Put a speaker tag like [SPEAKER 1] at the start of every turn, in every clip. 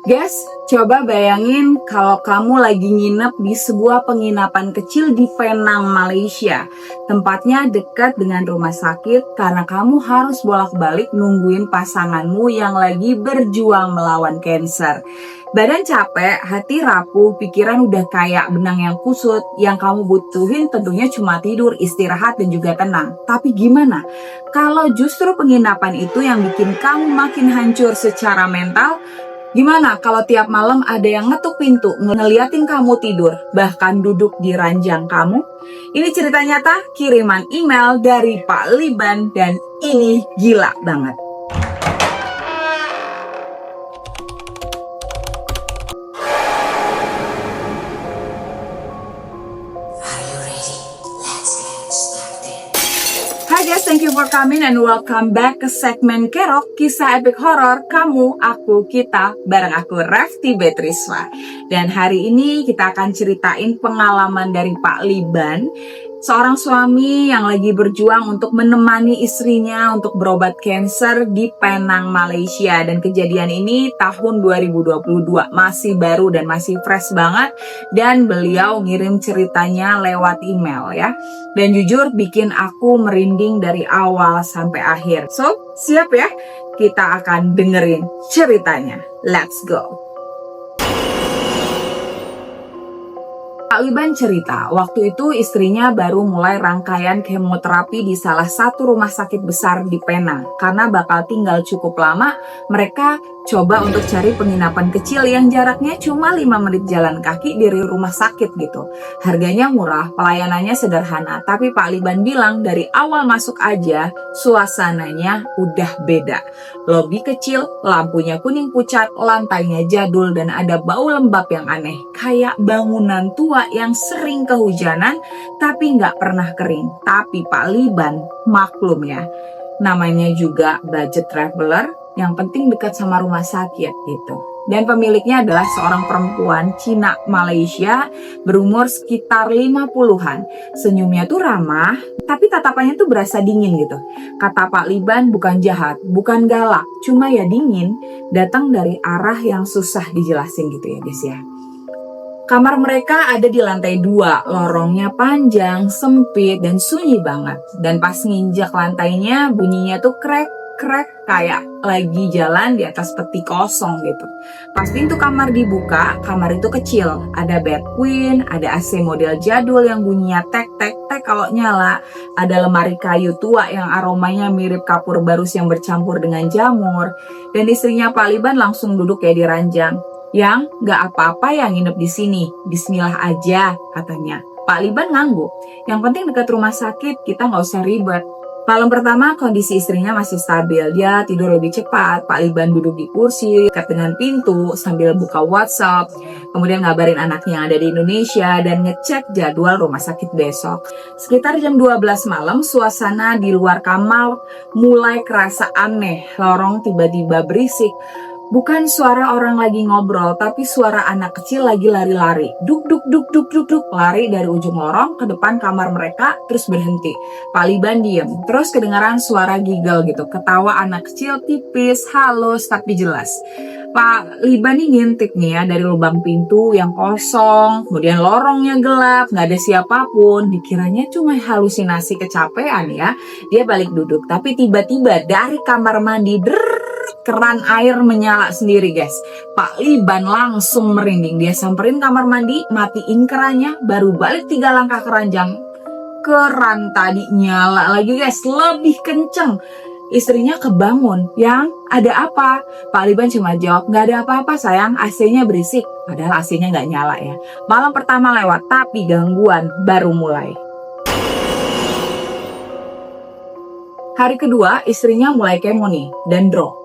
[SPEAKER 1] Guys, coba bayangin kalau kamu lagi nginep di sebuah penginapan kecil di Penang, Malaysia. Tempatnya dekat dengan rumah sakit karena kamu harus bolak-balik nungguin pasanganmu yang lagi berjuang melawan kanker. Badan capek, hati rapuh, pikiran udah kayak benang yang kusut. Yang kamu butuhin tentunya cuma tidur, istirahat, dan juga tenang. Tapi gimana kalau justru penginapan itu yang bikin kamu makin hancur secara mental? Gimana kalau tiap malam ada yang ngetuk pintu, ngeliatin kamu tidur, bahkan duduk di ranjang kamu? Ini cerita nyata kiriman email dari Pak Liban dan ini gila banget. Hai guys, thank you for coming and welcome back ke segmen Kerok, kisah epic horror kamu, aku, kita, bareng aku Rafty Betriswa. Dan hari ini kita akan ceritain pengalaman dari Pak Liban, seorang suami yang lagi berjuang untuk menemani istrinya untuk berobat kanker di Penang, Malaysia. Dan kejadian ini tahun 2022, masih baru dan masih fresh banget. Dan beliau ngirim ceritanya lewat email ya. Dan jujur bikin aku merinding dari awal sampai akhir. So, siap ya? Kita akan dengerin ceritanya. Let's go! Pak Liban cerita, waktu itu istrinya baru mulai rangkaian kemoterapi di salah satu rumah sakit besar di Penang. Karena bakal tinggal cukup lama, mereka coba untuk cari penginapan kecil yang jaraknya cuma 5 menit jalan kaki dari rumah sakit gitu. Harganya murah, pelayanannya sederhana, tapi Pak Liban bilang dari awal masuk aja, suasananya udah beda. Lobi kecil, lampunya kuning pucat, lantainya jadul, dan ada bau lembab yang aneh. Kayak bangunan tua yang sering kehujanan tapi nggak pernah kering. Tapi Pak Liban maklum ya, namanya juga budget traveler, yang penting dekat sama rumah sakit gitu. Dan pemiliknya adalah seorang perempuan Cina Malaysia berumur sekitar 50-an. Senyumnya tuh ramah, tapi tatapannya tuh berasa dingin gitu. Kata Pak Liban bukan jahat, bukan galak, cuma ya dingin, datang dari arah yang susah dijelasin gitu ya guys ya. Kamar mereka ada di lantai 2, lorongnya panjang, sempit, dan sunyi banget. Dan pas nginjak lantainya, bunyinya tuh krek-krek kayak lagi jalan di atas peti kosong gitu. Pas pintu kamar dibuka, kamar itu kecil. Ada bed queen, ada AC model jadul yang bunyinya tek-tek-tek kalau nyala. Ada lemari kayu tua yang aromanya mirip kapur barus yang bercampur dengan jamur. Dan istrinya Pak Liban langsung duduk ya di ranjang. Yang gak apa-apa yang nginep di sini, bismillah aja katanya. Pak Liban ngangguk, yang penting dekat rumah sakit, kita gak usah ribet. Malam pertama kondisi istrinya masih stabil, dia tidur lebih cepat. Pak Liban duduk di kursi dekat dengan pintu sambil buka WhatsApp, kemudian ngabarin anaknya yang ada di Indonesia dan ngecek jadwal rumah sakit besok. Sekitar jam 12 malam, suasana di luar kamar mulai kerasa aneh. Lorong tiba-tiba berisik. Bukan suara orang lagi ngobrol, tapi suara anak kecil lagi lari-lari. Duk, duk, duk, duk, duk, duk. Lari dari ujung lorong ke depan kamar mereka, terus berhenti. Pak Liban diem. Terus kedengaran suara giggle gitu. Ketawa anak kecil tipis, halus, tapi jelas. Pak Liban nih ngintip nih ya dari lubang pintu yang kosong. Kemudian lorongnya gelap, gak ada siapapun. Dikiranya cuma halusinasi kecapean ya. Dia balik duduk. Tapi tiba-tiba dari kamar mandi, keran air menyala sendiri guys. Pak Liban langsung merinding. Dia samperin kamar mandi, matiin kerannya, baru balik 3 langkah ke ranjang. Keran tadi nyala lagi guys, lebih kenceng. Istrinya kebangun. Yang ada apa? Pak Liban cuma jawab, gak ada apa-apa sayang, AC-nya berisik. Padahal AC-nya gak nyala ya. Malam pertama lewat, tapi gangguan baru mulai. Hari kedua istrinya mulai kemo nih dan drop.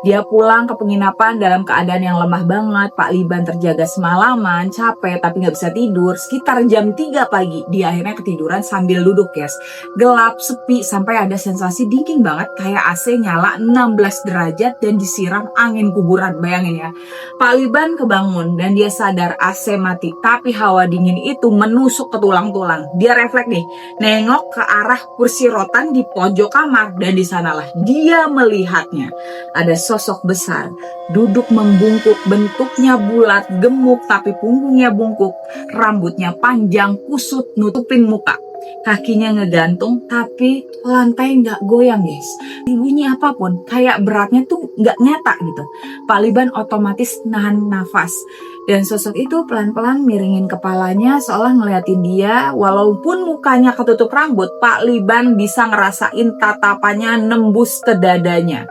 [SPEAKER 1] Dia pulang ke penginapan dalam keadaan yang lemah banget. Pak Liban terjaga semalaman, capek tapi gak bisa tidur. Sekitar jam 3 pagi, dia akhirnya ketiduran sambil duduk guys. Gelap, sepi, sampai ada sensasi dingin banget. Kayak AC nyala 16 derajat dan disiram angin kuburan, bayangin ya. Pak Liban kebangun dan dia sadar AC mati. Tapi hawa dingin itu menusuk ke tulang-tulang. Dia refleks nih, nengok ke arah kursi rotan di pojok kamar. Dan disanalah dia melihatnya. Ada sosok besar, duduk membungkuk, bentuknya bulat, gemuk tapi punggungnya bungkuk, rambutnya panjang, kusut, nutupin muka. Kakinya ngegantung, tapi lantai nggak goyang guys. Bunyi apapun, kayak beratnya tuh nggak nyata gitu. Pak Liban otomatis nahan nafas. Dan sosok itu pelan-pelan miringin kepalanya seolah ngeliatin dia. Walaupun mukanya ketutup rambut, Pak Liban bisa ngerasain tatapannya nembus ke dadanya.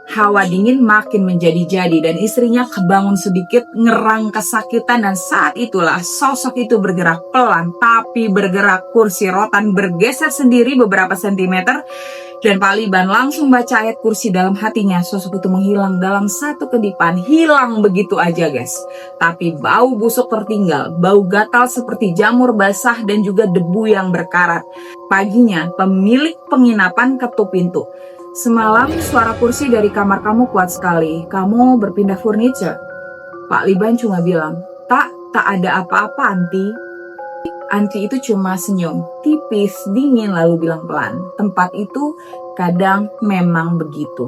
[SPEAKER 1] Hawa dingin makin menjadi-jadi dan istrinya kebangun sedikit ngerang kesakitan, dan saat itulah sosok itu bergerak pelan tapi bergerak, kursi rotan bergeser sendiri beberapa sentimeter dan Pak Liban langsung baca ayat kursi dalam hatinya. Sosok itu menghilang dalam satu kedipan, hilang begitu aja guys. Tapi bau busuk tertinggal, bau gatal seperti jamur basah dan juga debu yang berkarat. Paginya pemilik penginapan ketuk pintu. Semalam suara kursi dari kamar kamu kuat sekali. Kamu berpindah furniture. Pak Liban cuma bilang, tak ada apa-apa Anti. Anti itu cuma senyum, tipis, dingin lalu bilang pelan. Tempat itu kadang memang begitu.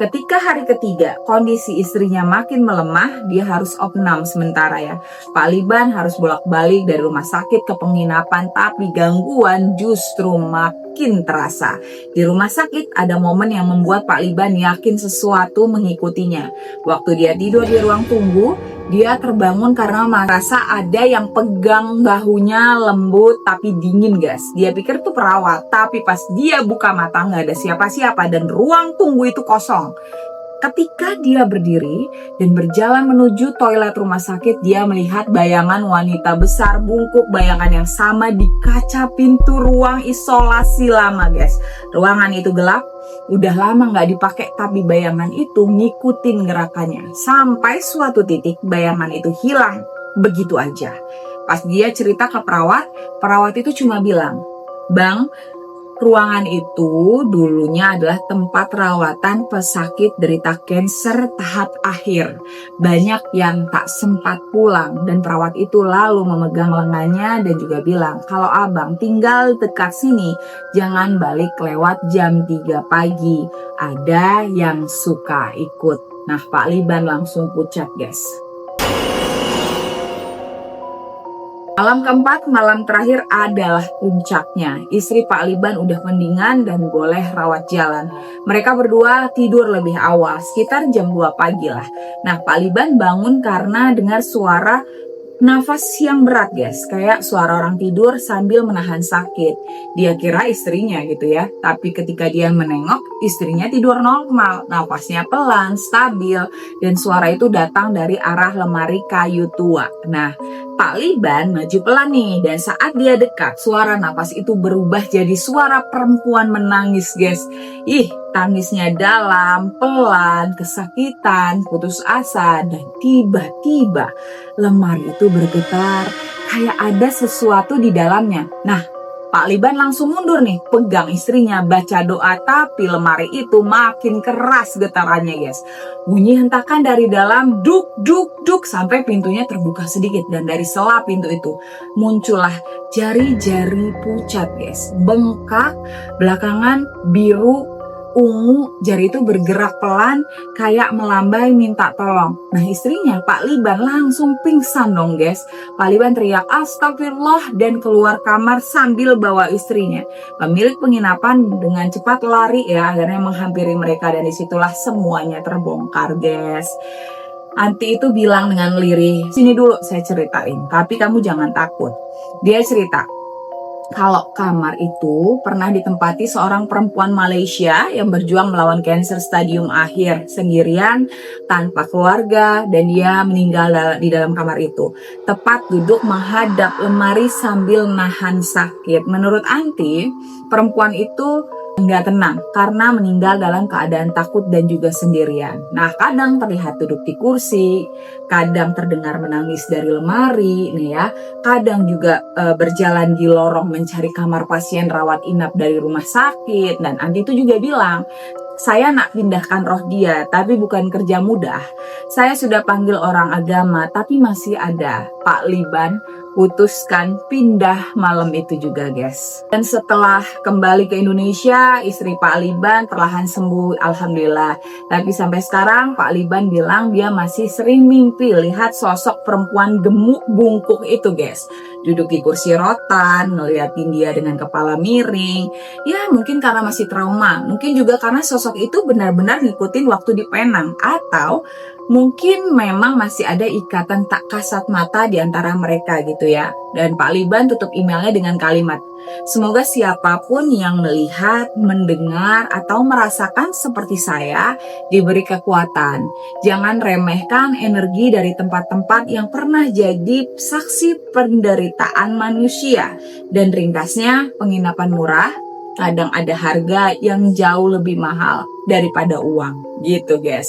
[SPEAKER 1] Ketika hari ketiga, kondisi istrinya makin melemah, dia harus opnam sementara ya. Pak Liban harus bolak-balik dari rumah sakit ke penginapan, tapi gangguan justru makin terasa. Di rumah sakit ada momen yang membuat Pak Liban yakin sesuatu mengikutinya. Waktu dia tidur di ruang tunggu, dia terbangun karena merasa ada yang pegang bahunya lembut tapi dingin guys. Dia pikir itu perawat, tapi pas dia buka mata nggak ada siapa-siapa dan ruang tunggu itu kosong. Ketika dia berdiri dan berjalan menuju toilet rumah sakit, dia melihat bayangan wanita besar bungkuk, bayangan yang sama di kaca pintu ruang isolasi lama guys. Ruangan itu gelap, udah lama nggak dipakai, tapi bayangan itu ngikutin gerakannya. Sampai suatu titik bayangan itu hilang begitu aja. Pas dia cerita ke perawat itu cuma bilang, "Bang, ruangan itu dulunya adalah tempat rawatan pesakit derita kanker tahap akhir. Banyak yang tak sempat pulang." Dan perawat itu lalu memegang lengannya dan juga bilang, "Kalau abang tinggal dekat sini, jangan balik lewat jam 3 pagi. Ada yang suka ikut." Nah, Pak Liban langsung pucat guys. Malam keempat, malam terakhir adalah puncaknya. Istri Pak Liban udah mendingan dan boleh rawat jalan. Mereka berdua tidur lebih awal, sekitar jam 2 pagi lah. Nah, Pak Liban bangun karena dengar suara nafas yang berat guys, kayak suara orang tidur sambil menahan sakit. Dia kira istrinya gitu ya, tapi ketika dia menengok, istrinya tidur normal, nafasnya pelan, stabil, dan suara itu datang dari arah lemari kayu tua. Nah, Pak Liban maju pelan nih, dan saat dia dekat, suara napas itu berubah jadi suara perempuan menangis guys. Tangisnya dalam, pelan, kesakitan, putus asa, dan tiba-tiba lemari itu bergetar, kayak ada sesuatu di dalamnya. Nah, Pak Liban langsung mundur nih, pegang istrinya, baca doa, tapi lemari itu makin keras getarannya guys. Bunyi hentakan dari dalam, duk, duk, duk, sampai pintunya terbuka sedikit. Dan dari sela pintu itu muncullah jari-jari pucat guys, bengkak, belakangan biru, ungu, jari itu bergerak pelan kayak melambai minta tolong. Nah, istrinya Pak Liban langsung pingsan dong guys. Pak Liban teriak astagfirullah dan keluar kamar sambil bawa istrinya. Pemilik penginapan dengan cepat lari ya, akhirnya menghampiri mereka dan disitulah semuanya terbongkar guys. Anti itu bilang dengan lirih, "Sini dulu saya ceritain, tapi kamu jangan takut." Dia cerita kalau kamar itu pernah ditempati seorang perempuan Malaysia yang berjuang melawan kanker stadium akhir sendirian tanpa keluarga, dan dia meninggal di dalam kamar itu. Tepat duduk menghadap lemari sambil nahan sakit. Menurut Anti, perempuan itu nggak tenang karena meninggal dalam keadaan takut dan juga sendirian. Nah, kadang terlihat duduk di kursi, kadang terdengar menangis dari lemari, nih ya. Kadang juga berjalan di lorong mencari kamar pasien rawat inap dari rumah sakit. Dan Anti itu juga bilang, "Saya nak pindahkan roh dia, tapi bukan kerja mudah. Saya sudah panggil orang agama, tapi masih ada Pak Liban putuskan pindah malam itu juga, guys. Dan setelah kembali ke Indonesia, istri Pak Aliban perlahan sembuh, alhamdulillah. Tapi sampai sekarang Pak Aliban bilang dia masih sering mimpi lihat sosok perempuan gemuk bungkuk itu, guys. Duduk di kursi rotan, ngeliatin dia dengan kepala miring. Ya mungkin karena masih trauma, mungkin juga karena sosok itu benar-benar ngikutin waktu di Penang, atau mungkin memang masih ada ikatan tak kasat mata di antara mereka gitu ya. Dan Pak Aliban tutup emailnya dengan kalimat, "Semoga siapapun yang melihat, mendengar, atau merasakan seperti saya diberi kekuatan. Jangan remehkan energi dari tempat-tempat yang pernah jadi saksi penderitaan manusia. Dan ringkasnya, penginapan murah kadang ada harga yang jauh lebih mahal daripada uang." Gitu, guys.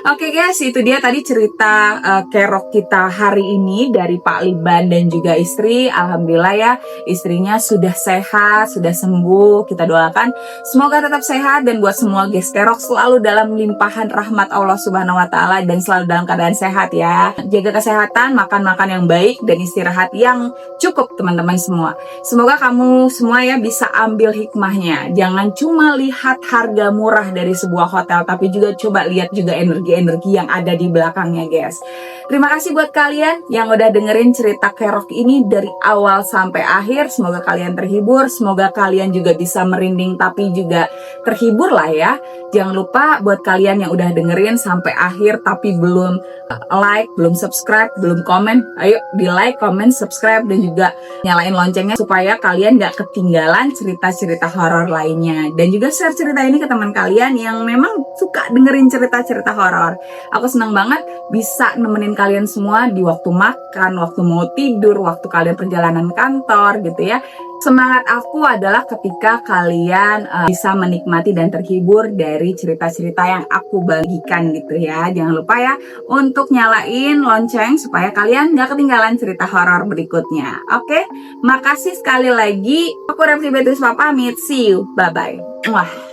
[SPEAKER 1] Oke, guys, itu dia tadi cerita kerok kita hari ini dari Pak Aliban dan juga istri. Alhamdulillah ya, istrinya sudah sehat, sudah sembuh. Kita doakan semoga tetap sehat, dan buat semua guys kerok selalu dalam limpahan rahmat Allah Subhanahu wa taala dan selalu dalam keadaan sehat ya. Jaga kesehatan, makan yang baik, dan istirahat yang cukup, teman-teman semua. Semoga kamu semua ya bisa ambil hikmahnya. Jangan cuma lihat harga murah dari sebuah hotel, tapi juga coba lihat juga energi-energi yang ada di belakangnya, guys. Terima kasih buat kalian yang udah dengerin cerita kerok ini dari awal sampai akhir. Semoga kalian terhibur, semoga kalian juga bisa merinding tapi juga terhibur lah ya. Jangan lupa buat kalian yang udah dengerin sampai akhir tapi belum like, belum subscribe, belum komen, ayo di like, comment, subscribe, dan juga nyalain loncengnya supaya kalian gak ketinggalan cerita-cerita horor lainnya. Dan juga share cerita ini ke teman kalian yang memang suka dengerin cerita-cerita horor. Aku senang banget bisa nemenin kalian semua di waktu makan, waktu mau tidur, waktu kalian perjalanan kantor gitu ya. Semangat aku adalah ketika kalian bisa menikmati dan terhibur dari cerita-cerita yang aku bagikan gitu ya. Jangan lupa ya untuk nyalain lonceng supaya kalian gak ketinggalan cerita horor berikutnya. Oke, makasih sekali lagi. Aku Repti Beatrice pamit. See you. Bye-bye. Wah.